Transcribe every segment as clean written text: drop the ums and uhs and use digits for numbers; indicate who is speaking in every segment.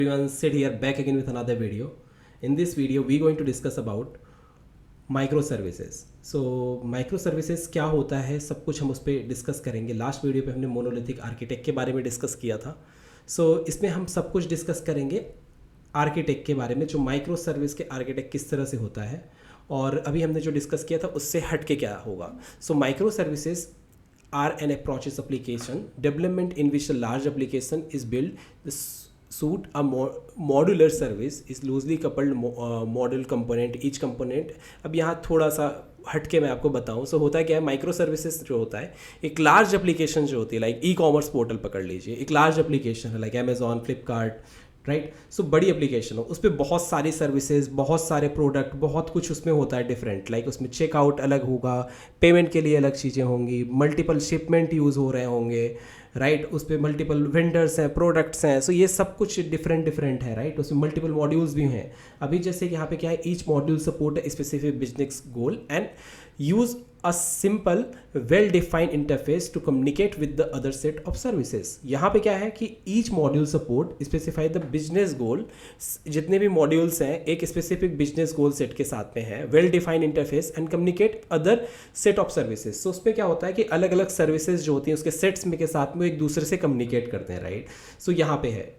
Speaker 1: Everyone, Sid here, back again with another video. In this video we going to discuss about microservices. So microservices क्या होता है, सब कुछ हम उस पर डिस्कस करेंगे. लास्ट वीडियो पे हमने मोनोलिथिक आर्किटेक्ट के बारे में डिस्कस किया था. सो इसमें हम सब कुछ डिस्कस करेंगे आर्किटेक्ट के बारे में, जो माइक्रो सर्विस के आर्किटेक्ट किस तरह से होता है और अभी हमने जो डिस्कस किया था उससे हट के क्या होगा. So micro services are an approaches application development in which a large application is built. This suit a modular service is loosely coupled model component. Each component, अब यहाँ थोड़ा सा हट के मैं आपको बताऊँ. सो होता है क्या है, माइक्रो सर्विसेज जो होता है एक लार्ज एप्लीकेशन जो होती है, लाइक ई कॉमर्स पोर्टल पकड़ लीजिए, एक लार्ज एप्लीकेशन है लाइक अमेजॉन, फ्लिपकार्ट, राइट. सो बड़ी एप्लीकेशन हो, उस पर बहुत सारी सर्विसेज, बहुत सारे प्रोडक्ट, बहुत कुछ उसमें होता है डिफरेंट. लाइक उसमें चेकआउट अलग होगा, पेमेंट के लिए अलग चीज़ें होंगी, मल्टीपल शिपमेंट यूज़ हो रहे होंगे, राइट. उस पर मल्टीपल वेंडर्स हैं, प्रोडक्ट्स हैं. सो ये सब कुछ डिफरेंट है, राइट. उसमें मल्टीपल मॉड्यूल्स भी हैं. अभी जैसे कि यहाँ पे क्या है, each module support specific business goal and use a simple well defined interface to communicate with the other set of services. यहाँ पे क्या है कि each module support specify the business goal. जितने भी modules हैं एक specific business goal set के साथ में है, well defined interface and communicate other set of services. So उसमें क्या होता है कि अलग अलग services जो होती हैं उसके sets में के साथ में एक दूसरे से communicate करते हैं, right. So यहाँ पे है.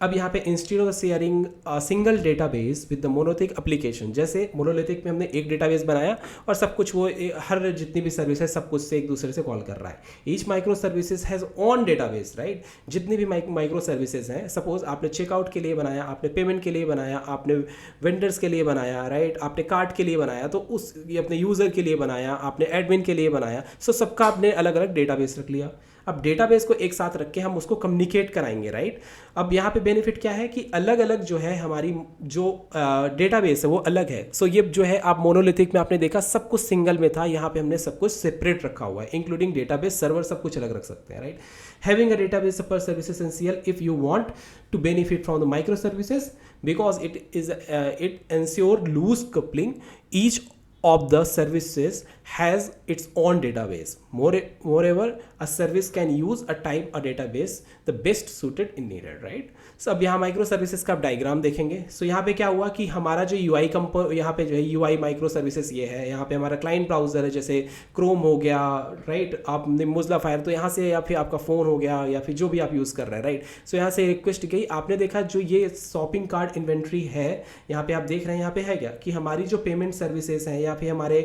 Speaker 1: अब यहाँ पे instead of sharing single database with the monolithic application, जैसे मोनोलिथिक में हमने एक डेटाबेस बनाया और सब कुछ वो हर जितनी भी सर्विस है सब कुछ से एक दूसरे से कॉल कर रहा है. Each micro services has on database, right. जितनी भी माइक्रो सर्विसेज हैं, सपोज आपने चेकआउट के लिए बनाया, आपने पेमेंट के लिए बनाया, आपने वेंडर्स के लिए बनाया, राइट, आपने कार्ट के लिए बनाया, तो उस ये अपने यूज़र के लिए बनाया, आपने एडमिन के लिए बनाया. सो सबका आपने अलग अलग डेटाबेस रख लिया. अब डेटाबेस को एक साथ रख के हम उसको कम्युनिकेट कराएंगे, राइट. अब यहाँ पे बेनिफिट क्या है कि अलग अलग जो है हमारी जो डेटाबेस है वो अलग है. सो ये जो है आप मोनोलिथिक में आपने देखा सब कुछ सिंगल में था, यहाँ पे हमने सब कुछ सेपरेट रखा हुआ है, इंक्लूडिंग डेटाबेस, सर्वर, सब कुछ अलग रख सकते हैं, right. Having a database per service essential if you want to benefit from the micro services because it ensure loose coupling. Each of the services has its own database. Moreover, a service can use a type a database the best suited in needed, right. So अब यहाँ micro services का आप diagram देखेंगे. सो यहाँ पे क्या हुआ कि हमारा जो यूआई यहाँ पे जो है यूआई माइक्रो सर्विसेज ये है. यहाँ पे हमारा क्लाइंट ब्राउजर है, जैसे क्रोम हो गया, राइट. आपने मोज़िला फायर, तो यहाँ से या फिर आपका फ़ोन हो गया या फिर जो भी आप यूज़ कर रहे हैं, राइट. सो यहाँ से रिक्वेस्ट गई, आपने देखा जो ये शॉपिंग कार्ट इन्वेंट्री है, यहाँ पे आप देख रहे हैं, यहाँ पे है क्या कि हमारी जो पेमेंट सर्विसेज हैं या फिर हमारे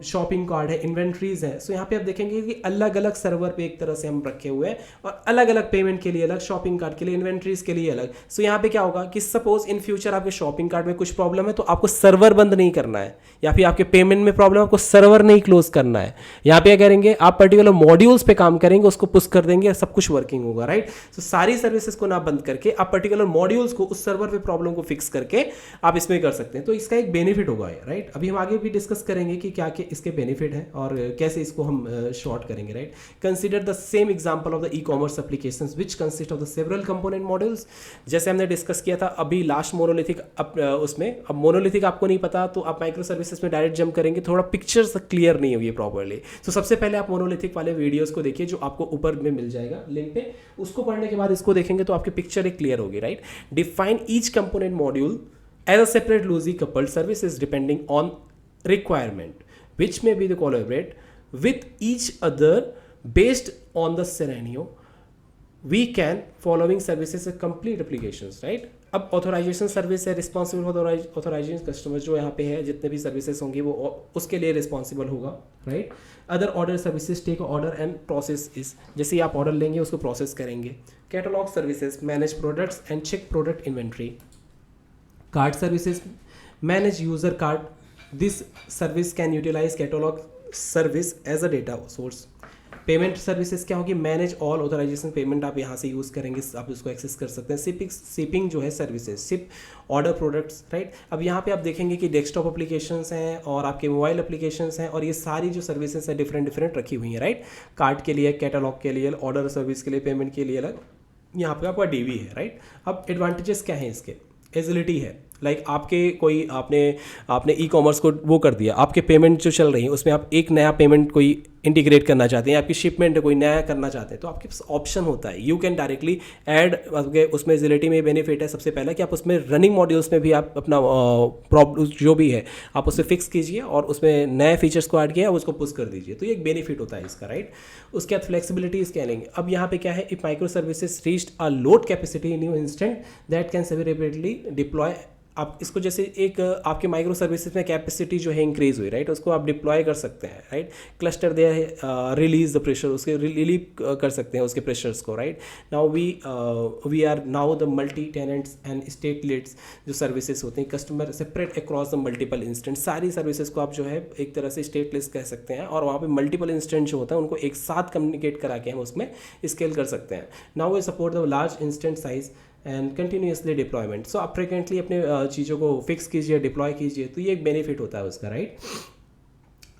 Speaker 1: शॉपिंग कार्ड है, इन्वेंट्रीज है. सो यहाँ पे आप देखेंगे कि अलग अलग सर्वर पे एक तरह से हम रखे हुए हैं और अलग अलग पेमेंट के लिए अलग, शॉपिंग कार्ड के लिए, इन्वेंट्रीज के लिए अलग. सो यहाँ पे क्या होगा कि सपोज इन फ्यूचर आपके शॉपिंग कार्ड में कुछ प्रॉब्लम है तो आपको सर्वर बंद नहीं करना है, या फिर आपके पेमेंट में प्रॉब्लम, आपको सर्वर नहीं क्लोज करना है. यहाँ पे क्या करेंगे, आप पर्टिकुलर मॉड्यूल्स पे काम करेंगे, उसको पुश कर देंगे, सब कुछ वर्किंग होगा, राइट. सो सारी सर्विसेज को ना बंद करके आप पर्टिकुलर मॉड्यूल्स को, उस सर्वर पे प्रॉब्लम को फिक्स करके आप इसमें कर सकते हैं. तो इसका एक बेनिफिट होगा, राइट. अभी हम आगे भी डिस्कस करेंगे कि क्या क्या इसके बेनिफिट हैं और कैसे इसको हम शॉर्ट करेंगे, right. Consider the same example of the e commerce applications which consist of the several component modules. जैसे हमने डिस्कस किया था अभी लास्ट मोनोलिथिक उसमें. अब मोनोलिथिक आपको नहीं पता तो आप माइक्रो सर्विसेज में डायरेक्ट जंप करेंगे, थोड़ा पिक्चर क्लियर नहीं होगी प्रॉपर्ली. तो सबसे पहले आप मोनोलिथिक वाले वीडियोस को देखिए जो आपको ऊपर में मिल जाएगा लिंक पे. उसको पढ़ने के बाद इसको देखेंगे तो आपकी पिक्चर एक क्लियर होगी, right. Define each component module as a separate loosely coupled services depending on requirement which may be the collaborate with each other based on the scenario. We can following services are complete applications, right. अब authorisation service है, responsible for authorisation customer, जो यहाँ पे है जितने भी services होंगी वो उसके लिए रिस्पॉन्सिबल होगा, right. Other order services take order and process is, जैसे आप ऑर्डर लेंगे उसको प्रोसेस करेंगे. Catalog services manage products and check product inventory. Card services manage user card. This service can utilize catalog service as a data source. Payment services क्या होगी, manage all authorisation payment, आप यहाँ से use करेंगे, आप उसको access कर सकते हैं. शिपिंग जो है services, ship order products, right. अब यहाँ पे आप देखेंगे कि डेस्कटॉप एप्लीकेशंस हैं और आपके मोबाइल एप्लीकेशंस हैं और ये सारी जो सर्विसेज हैं डिफरेंट रखी हुई हैं, राइट. कार्ड के लिए, कैटलॉग के लिए, ऑर्डर सर्विस के लिए, पेमेंट के लिए अलग, यहाँ पे आपका डीवी है, राइट. अब एडवांटेजेस क्या हैं इसके, एजिलिटी है. लाइक आपके कोई आपने ई कॉमर्स को वो कर दिया, आपके पेमेंट जो चल रही है उसमें आप एक नया पेमेंट कोई इंटीग्रेट करना चाहते हैं, आपकी शिपमेंट कोई नया करना चाहते हैं, तो आपके पास ऑप्शन होता है, यू कैन डायरेक्टली ऐड। उसमें जिलिटी में बेनिफिट है सबसे पहला कि आप उसमें रनिंग मॉड्यूल्स में भी आप अपना प्रॉब्लम जो भी है आप उसे फिक्स कीजिए और उसमें नए फीचर्स को ऐड किया और उसको पुश कर दीजिए, तो ये एक बेनिफिट होता है इसका, राइट। उसके बाद फ्लेक्सिबिलिटी स्केलिंग। अब यहाँ पे क्या है, if micro services reached a load capacity in new instant that can separately deploy. आप इसको जैसे एक आपके माइक्रो सर्विसेज में कैपेसिटी जो है इंक्रीज हुई, राइट, उसको आप डिप्लॉय कर सकते हैं, right. Cluster they release the pressure, उसके रिलीव कर सकते हैं उसके प्रेशर्स को, right. Now we are now the multi tenants and stateless जो सर्विसेज होते हैं, customer separate across the multiple instant. सारी सर्विसेज को आप जो है एक तरह से स्टेटलेस कह सकते हैं और वहाँ पे मल्टीपल इंस्टेंट जो होता है उनको एक साथ कम्युनिकेट करा के हम उसमें स्केल कर सकते हैं। Now we support the large instant size and continuously deployment. So आप फ्रिक्वेंटली अपने चीज़ों को फिक्स कीजिए, डिप्लॉय कीजिए, तो ये एक बेनिफिट होता है उसका, राइट।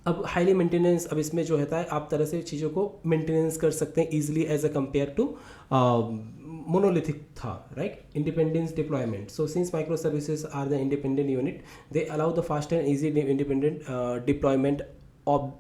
Speaker 1: अब हाईली मेंटेनेंस, अब इसमें जो होता है आप तरह से चीज़ों को मेंटेनेंस कर सकते हैं easily as a compare to monolithic था, right. Independence deployment. So since micro services are the independent unit they allow the fast and easy independent deployment of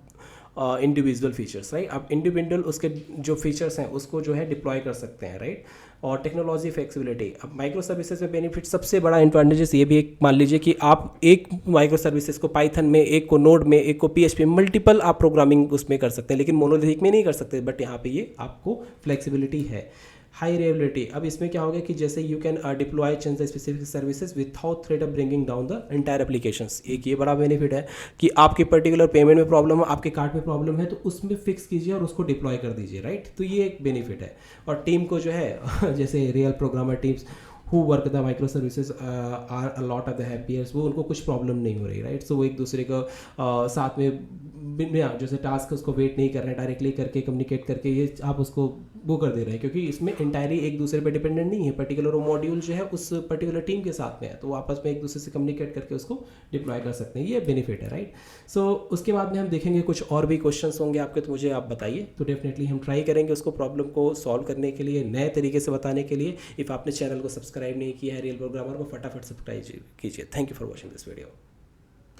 Speaker 1: individual features, right. आप इंडिविजुअल उसके जो features हैं उसको जो है deploy कर सकते हैं, राइट। और टेक्नोलॉजी फ्लेक्सिबिलिटी। अब माइक्रो सर्विसेज में बेनिफिट सबसे बड़ा एडवांटेजेस ये भी एक मान लीजिए कि आप एक माइक्रो सर्विसेज को पाइथन में, एक को नोड में, एक को PHP में, मल्टीपल आप प्रोग्रामिंग उसमें कर सकते हैं, लेकिन मोनोलिथिक में नहीं कर सकते, बट यहाँ पे ये आपको फ्लेक्सिबिलिटी है। High reliability. अब इसमें क्या होगा कि जैसे you can deploy change the specific services without threat of bringing down the entire applications. एक ये बड़ा बेनिफिट है कि आपकी पर्टिकुलर पेमेंट में प्रॉब्लम है, आपके कार्ड में प्रॉब्लम है, तो उसमें फिक्स कीजिए और उसको डिप्लॉय कर दीजिए, राइट। तो ये एक बेनिफिट है। और टीम को जो है जैसे real programmer teams who work the micro services are a lot of the happiers, वो उनको कुछ प्रॉब्लम नहीं हो रही, राइट। सो वो एक दूसरे को साथ में जैसे टास्क उसको वेट नहीं कर रहे हैं, डायरेक्टली करके कम्युनिकेट करके ये आप उसको वो कर दे रहे हैं, क्योंकि इसमें इंटायरली एक दूसरे पे डिपेंडेंट नहीं है, पर्टिकुलर वो मॉड्यूल जो है उस पर्टिकुलर टीम के साथ में है, तो वो आपस में एक दूसरे से कम्युनिकेट करके उसको डिप्लॉय कर सकते हैं, ये बेनिफिट है, राइट। सो उसके बाद में हम देखेंगे कुछ और भी क्वेश्चंस होंगे आपके, तो मुझे आप बताइए, तो डेफिनेटली हम ट्राई करेंगे उसको प्रॉब्लम को सॉल्व करने के लिए, नए तरीके से बताने के लिए। इफ़ आपने चैनल को सब्सक्राइब नहीं किया है रियल प्रोग्रामर को, फटाफट सब्सक्राइब कीजिए। Thank you for watching this video.